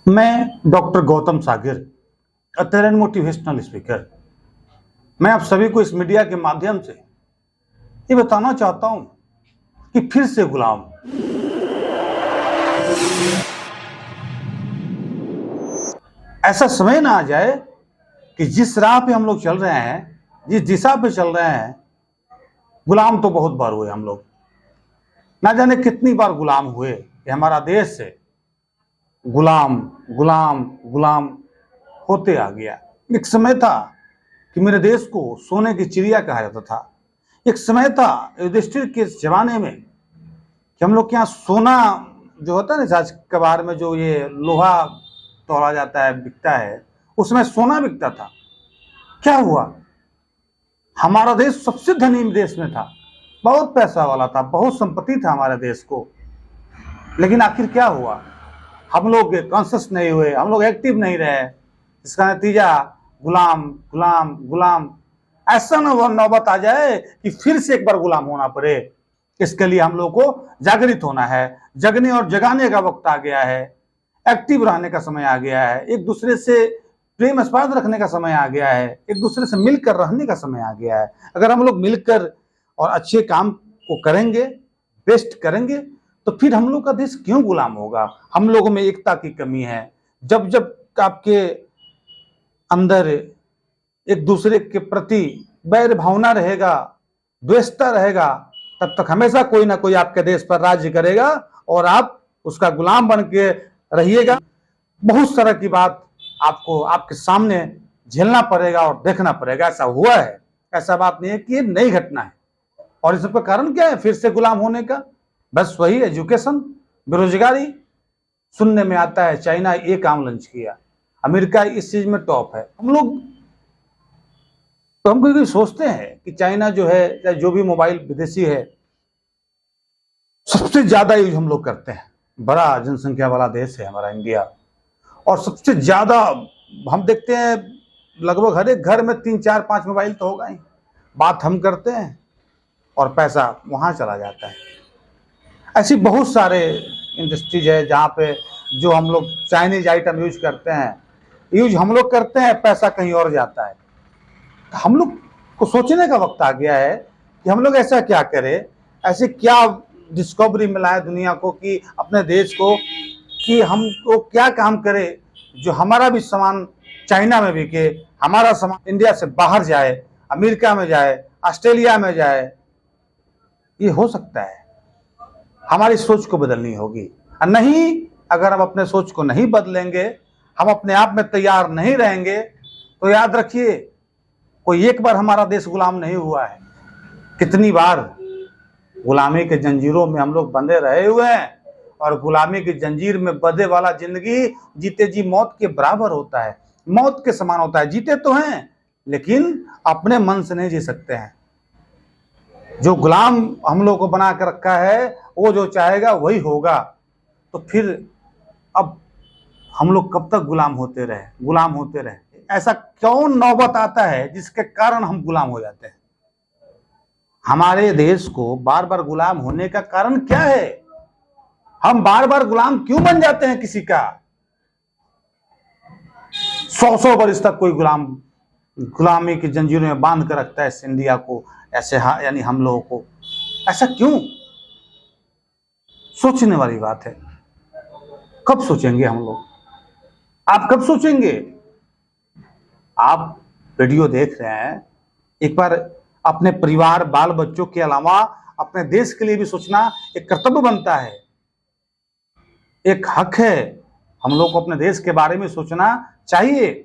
मैं doctor Gautam Sagar, a talent motivational speaker. मैं आप सभी को इस मीडिया के माध्यम से ये बताना चाहता हूं कि फिर से गुलाम ऐसा समय ना आ जाए कि जिस राह पे हम लोग चल रहे हैं, जिस दिशा पे चल रहे हैं, गुलाम तो बहुत बार हुए हम लोग। ना जाने कितनी बार गुलाम हुए कि हमारा देश से गुलाम गुलाम गुलाम होते आ गया। एक समय था कि मेरे देश को सोने की चिड़िया कहा जाता था। एक समय था युधिष्ठिर के जमाने में कि हम लोग के यहाँ सोना जो होता है ना, आज कबाड़ में जो ये लोहा तोड़ा जाता है, बिकता है, उसमें सोना बिकता था। क्या हुआ? हमारा देश सबसे धनी देश में था, बहुत पैसा वाला था, बहुत संपत्ति था हमारे देश को। लेकिन आखिर क्या हुआ? हम लोग कॉन्शियस नहीं हुए, हम लोग एक्टिव नहीं रहे। इसका नतीजा गुलाम गुलाम गुलाम। ऐसा नौबत आ जाए कि फिर से एक बार गुलाम होना पड़े। इसके लिए हम लोग को जागृत होना है। जगने और जगाने का वक्त आ गया है। एक्टिव रहने का समय आ गया है। एक दूसरे से प्रेम स्पर्श रखने का समय आ गया है। एक दूसरे से मिलकर रहने का समय आ गया है। अगर हम लोग मिलकर और अच्छे काम को करेंगे, बेस्ट करेंगे, तो फिर हम लोग का देश क्यों गुलाम होगा? हम लोगों में एकता की कमी है। जब जब आपके अंदर एक दूसरे के प्रति बैर भावना रहेगा, द्वेषता रहेगा, तब तक हमेशा कोई ना कोई आपके देश पर राज्य करेगा और आप उसका गुलाम बन के रहिएगा। बहुत सारा की बात आपको आपके सामने झेलना पड़ेगा और देखना पड़ेगा। ऐसा हुआ है, ऐसा बात नहीं है कि ये नई घटना है। और इस सबका कारण क्या है फिर से गुलाम होने का? बस वही एजुकेशन, बेरोजगारी। सुनने में आता है चाइना एक काम लॉन्च किया, अमेरिका इस चीज में टॉप है। हम लोग तो हम कोई सोचते हैं कि चाइना जो है, या जो भी मोबाइल विदेशी है, सबसे ज्यादा यूज हम लोग करते हैं। बड़ा जनसंख्या वाला देश है हमारा इंडिया, और सबसे ज्यादा हम देखते हैं लगभग हर एक घर में 3 4 5 मोबाइल तो होगा ही। बात हम करते हैं और पैसा वहां चला जाता है। ऐसी बहुत सारे इंडस्ट्रीज है जहाँ पे जो हम लोग चाइनीज आइटम यूज करते हैं, हम लोग करते हैं, पैसा कहीं और जाता है। तो हम लोग को सोचने का वक्त आ गया है कि हम लोग ऐसा क्या करें, ऐसे क्या डिस्कवरी मिला है दुनिया को कि अपने देश को, कि हम तो क्या काम करें जो हमारा भी सामान चाइना में बिके, हमारा सामान इंडिया से बाहर जाए, अमेरिका में जाए, ऑस्ट्रेलिया में जाए। ये हो सकता है। हमारी सोच को बदलनी होगी। नहीं, अगर हम अपने सोच को नहीं बदलेंगे, हम अपने आप में तैयार नहीं रहेंगे, तो याद रखिए कोई एक बार हमारा देश गुलाम नहीं हुआ है। कितनी बार गुलामी के जंजीरों में हम लोग बंधे रहे हुए हैं, और गुलामी की जंजीर में बंधे वाला जिंदगी जीते जी मौत के बराबर होता है, मौत के समान होता है। जीते तो हैं लेकिन अपने मन से नहीं जी सकते हैं। जो गुलाम हम लोग को बना कर रखा है, वो जो चाहेगा वही होगा। तो फिर अब हम लोग कब तक गुलाम होते रहे? ऐसा कौन नौबत आता है जिसके कारण हम गुलाम हो जाते हैं? हमारे देश को बार बार गुलाम होने का कारण क्या है? हम बार बार गुलाम क्यों बन जाते हैं किसी का? 100 वर्ष तक कोई गुलामी की जंजीरों में बांध कर रखता है इस इंडिया को, ऐसे यानी हम लोगों को। ऐसा क्यों? सोचने वाली बात है। कब सोचेंगे हम लोग? आप कब सोचेंगे? आप वीडियो देख रहे हैं, एक बार अपने परिवार, बाल बच्चों के अलावा अपने देश के लिए भी सोचना एक कर्तव्य बनता है, एक हक है। हम लोग को अपने देश के बारे में सोचना चाहिए।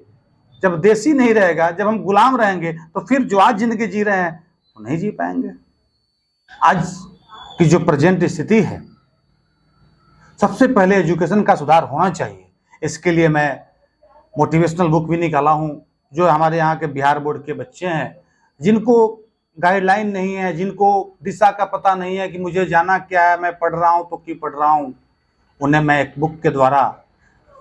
जब देश ही नहीं रहेगा, जब हम गुलाम रहेंगे, तो फिर जो आज जिंदगी जी रहे हैं वो नहीं जी पाएंगे। आज की जो प्रेजेंट स्थिति है, सबसे पहले एजुकेशन का सुधार होना चाहिए। इसके लिए मैं मोटिवेशनल बुक भी निकाला हूं। जो हमारे यहाँ के बिहार बोर्ड के बच्चे हैं, जिनको गाइडलाइन नहीं है, जिनको दिशा का पता नहीं है कि मुझे जाना क्या है, मैं पढ़ रहा हूँ तो क्यों पढ़ रहा हूँ, उन्हें मैं एक बुक के द्वारा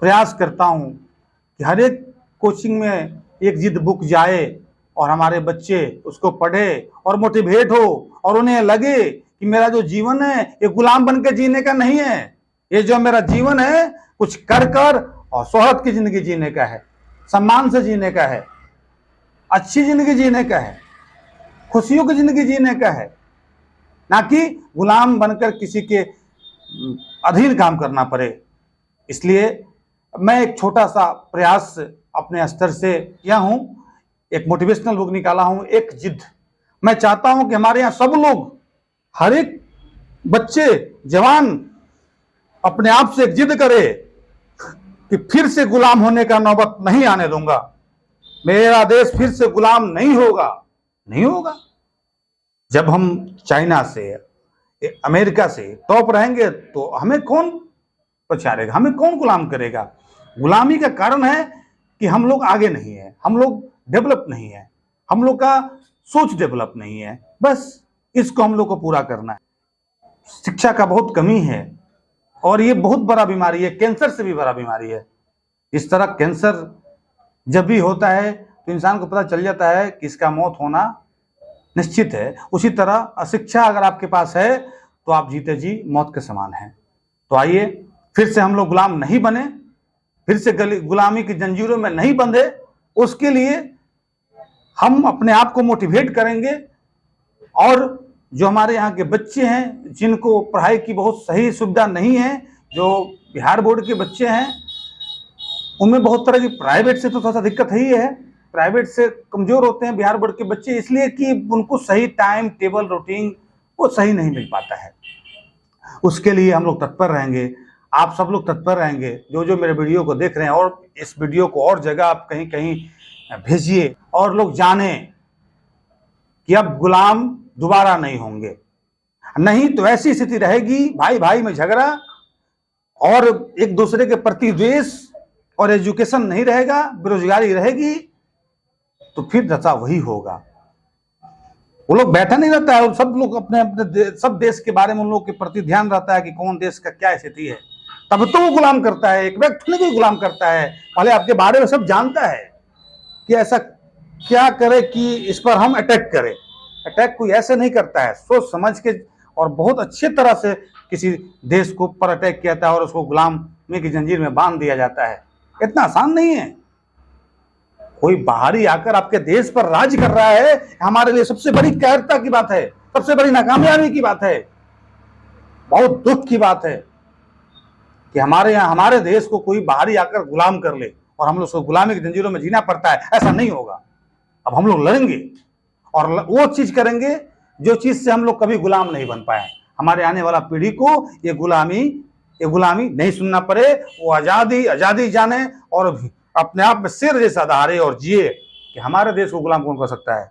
प्रयास करता हूँ कि हर एक कोचिंग में एक जिद बुक जाए और हमारे बच्चे उसको पढ़े और मोटिवेट हो, और उन्हें लगे कि मेरा जो जीवन है ये गुलाम बन के जीने का नहीं है। ये जो मेरा जीवन है, कुछ कर कर और शोहरत की जिंदगी जीने का है, सम्मान से जीने का है, अच्छी जिंदगी जीने का है, खुशियों की जिंदगी जीने का है, ना कि गुलाम बनकर किसी के अधीन काम करना पड़े। इसलिए मैं एक छोटा सा प्रयास अपने स्तर से किया हूं, एक मोटिवेशनल बुक निकाला हूं, एक जिद। मैं चाहता हूं कि हमारे यहाँ सब लोग, हर एक बच्चे जवान अपने आप से एक जिद करे कि फिर से गुलाम होने का नौबत नहीं आने दूंगा, मेरा देश फिर से गुलाम नहीं होगा, नहीं होगा। जब हम चाइना से, अमेरिका से टॉप रहेंगे तो हमें कौन पछाड़ेगा, हमें कौन गुलाम करेगा। गुलामी का कारण है कि हम लोग आगे नहीं है, हम लोग डेवलप नहीं है, हम लोग का सोच डेवलप नहीं है। बस इसको हम लोग को पूरा करना है। शिक्षा का बहुत कमी है और ये बहुत बड़ा बीमारी है, कैंसर से भी बड़ा बीमारी है। इस तरह कैंसर जब भी होता है तो इंसान को पता चल जाता है कि इसका मौत होना निश्चित है। उसी तरह अशिक्षा अगर आपके पास है तो आप जीते जी मौत के समान हैं। तो आइए फिर से हम लोग गुलाम नहीं बने, फिर से गुलामी की जंजीरों में नहीं बंधे। उसके लिए हम अपने आप को मोटिवेट करेंगे और जो हमारे यहाँ के बच्चे हैं जिनको पढ़ाई की बहुत सही सुविधा नहीं है, जो बिहार बोर्ड के बच्चे हैं, उनमें बहुत तरह की प्राइवेट से तो थोड़ा सा दिक्कत ही है, प्राइवेट से कमजोर होते हैं बिहार बोर्ड के बच्चे, इसलिए कि उनको सही टाइम टेबल रूटीन वो सही नहीं मिल पाता है। उसके लिए हम लोग तत्पर रहेंगे, आप सब लोग तत्पर रहेंगे, जो जो मेरे वीडियो को देख रहे हैं, और इस वीडियो को और जगह आप कहीं कहीं भेजिए और लोग जाने कि अब गुलाम दोबारा नहीं होंगे। नहीं तो ऐसी स्थिति रहेगी, भाई भाई में झगड़ा और एक दूसरे के प्रति द्वेष, और एजुकेशन नहीं रहेगा, बेरोजगारी रहेगी, तो फिर दशा वही होगा। वो लोग बैठा नहीं रहता है, सब लोग अपने अपने सब देश के बारे में उन लोग के प्रति ध्यान रहता है कि कौन देश का क्या स्थिति है, तब तो वो गुलाम करता है। एक व्यक्ति को गुलाम करता है, पहले आपके बारे में सब जानता है कि ऐसा क्या करे कि इस पर हम अटैक करें। अटैक कोई ऐसे नहीं करता है, सोच समझ के और बहुत अच्छे तरह से किसी देश को पर अटैक किया जाता है और उसको गुलामी की जंजीर में बांध दिया जाता है। इतना आसान नहीं है। कोई बाहरी आकर आपके देश पर राज कर रहा है, हमारे लिए सबसे बड़ी कायरता की बात है, सबसे बड़ी नाकामयाबी की बात है, बहुत दुख की बात है कि हमारे यहाँ हमारे देश को कोई बाहरी आकर गुलाम कर ले और हम लोग उसको गुलामी की जंजीरों में जीना पड़ता है। ऐसा नहीं होगा। अब हम लोग लड़ेंगे और वो चीज करेंगे जो चीज से हम लोग कभी गुलाम नहीं बन पाए। हमारे आने वाला पीढ़ी को ये गुलामी नहीं सुनना पड़े, वो आजादी जाने और अपने आप में शेर जैसा दहाड़े और जिए कि हमारे देश को गुलाम कौन कर सकता है,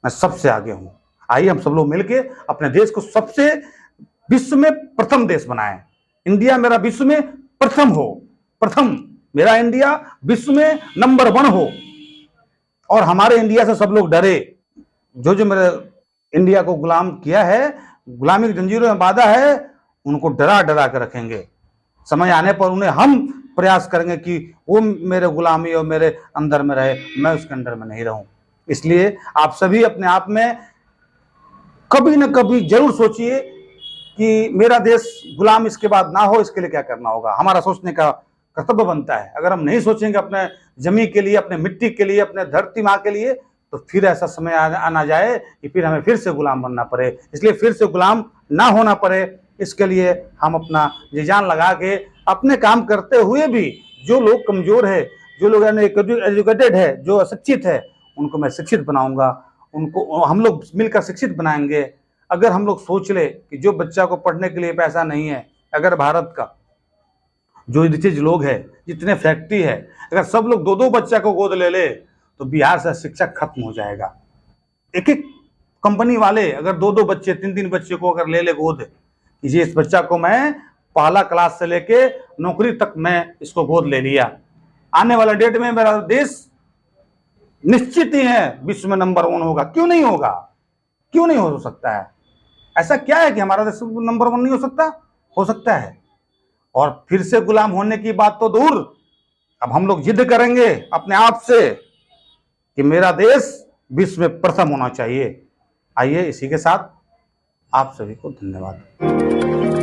मैं सबसे आगे हूं। आइए हम सब लोग मिलके अपने देश को सबसे विश्व में प्रथम देश बनाएं। इंडिया मेरा विश्व में प्रथम हो, प्रथम मेरा इंडिया विश्व में नंबर 1 हो और हमारे इंडिया से सब लोग डरे। जो जो मेरे इंडिया को गुलाम किया है, गुलामी की जंजीरों में बांधा है, उनको डरा डरा कर रखेंगे। समय आने पर उन्हें हम प्रयास करेंगे कि वो मेरे गुलामी और मेरे अंदर में रहे, मैं उसके अंदर में नहीं रहूं। इसलिए आप सभी अपने आप में कभी न कभी जरूर सोचिए कि मेरा देश गुलाम इसके बाद ना हो, इसके लिए क्या करना होगा। हमारा सोचने का कर्तव्य बनता है। अगर हम नहीं सोचेंगे अपने जमीन के लिए, अपने मिट्टी के लिए, अपने धरती माँ के लिए, तो फिर ऐसा समय आना जाए कि फिर हमें फिर से गुलाम बनना पड़े। इसलिए फिर से गुलाम ना होना पड़े, इसके लिए हम अपना जी जान लगा के अपने काम करते हुए भी जो लोग कमजोर है, जो लोग एजुकेटेड है, जो अशिक्षित है, उनको मैं शिक्षित बनाऊंगा, उनको हम लोग मिलकर शिक्षित बनाएंगे। अगर हम लोग सोच ले कि जो बच्चा को पढ़ने के लिए पैसा नहीं है, अगर भारत का जो रिचेज लोग है, जितने फैक्ट्री है, अगर सब लोग 2-2 बच्चा को गोद ले ले तो बिहार से शिक्षा खत्म हो जाएगा। एक एक कंपनी वाले अगर 2-2 बच्चे, 3-3 बच्चे को अगर ले ले गोद, कि इस बच्चा को मैं पहला क्लास से लेके नौकरी तक मैं इसको गोद ले लिया, आने वाला डेट में मेरा देश निश्चित ही है विश्व में नंबर 1 होगा। क्यों नहीं होगा, क्यों नहीं हो सकता है? ऐसा क्या है कि हमारा देश नंबर 1 नहीं हो सकता? हो सकता है। और फिर से गुलाम होने की बात तो दूर, अब हम लोग जिद करेंगे अपने आप से कि मेरा देश विश्व में प्रथम होना चाहिए। आइए इसी के साथ आप सभी को धन्यवाद।